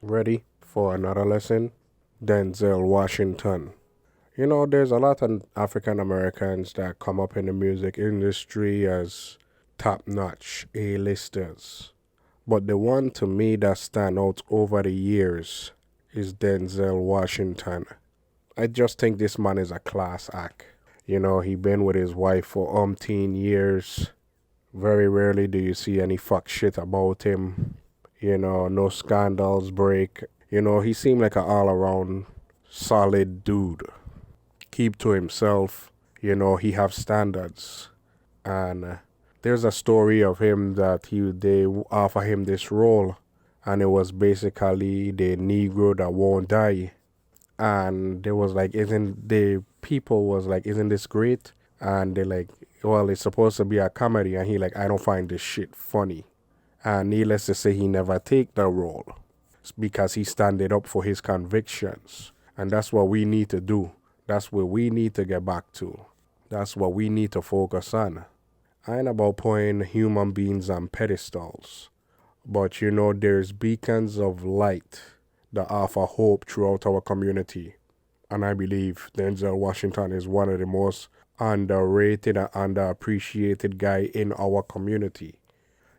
Ready for another lesson? Denzel Washington. There's a lot of African Americans that come up in the music industry as top notch A-listers. But the one to me that stand out over the years is Denzel Washington. I just think this man is a class act. He been with his wife for umpteen years. Very rarely do you see any fuck shit about him. No scandals break. He seemed like an all around solid dude. Keep to himself. He have standards. And there's a story of him that they offer him this role, and it was basically the Negro that won't die. And there was like, isn't the people was like, isn't this great? And they're like, well, it's supposed to be a comedy, and he like, I don't find this shit funny. And needless to say, he never take the role because he standing up for his convictions. And that's what we need to do. That's where we need to get back to. That's what we need to focus on. I ain't about putting human beings on pedestals. But there's beacons of light that offer hope throughout our community. And I believe Denzel Washington is one of the most underrated and underappreciated guy in our community.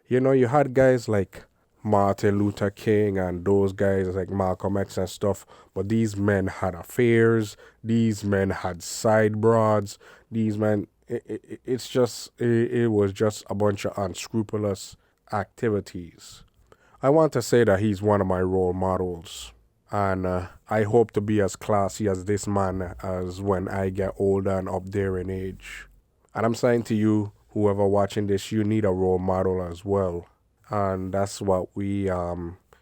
You had guys like Martin Luther King and those guys like Malcolm X and stuff, but these men had affairs, these men had side broads, these men, it was just a bunch of unscrupulous activities. I want to say that he's one of my role models, and I hope to be as classy as this man as when I get older and up there in age. And I'm saying to you, whoever watching this, you need a role model as well. And that's what we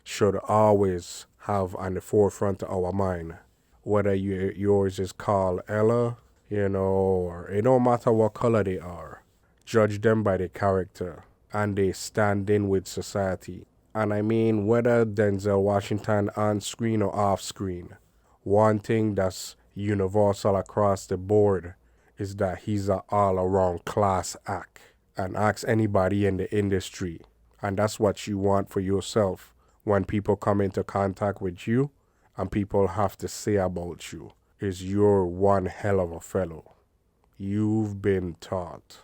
should always have on the forefront of our mind. Whether yours is called Ella, or it don't matter what color they are. Judge them by their character and they stand in with society. And I mean, whether Denzel Washington on screen or off screen, one thing that's universal across the board is that he's an all around class act. And ask anybody in the industry. And that's what you want for yourself when people come into contact with you and people have to say about you is you're one hell of a fellow. You've been taught.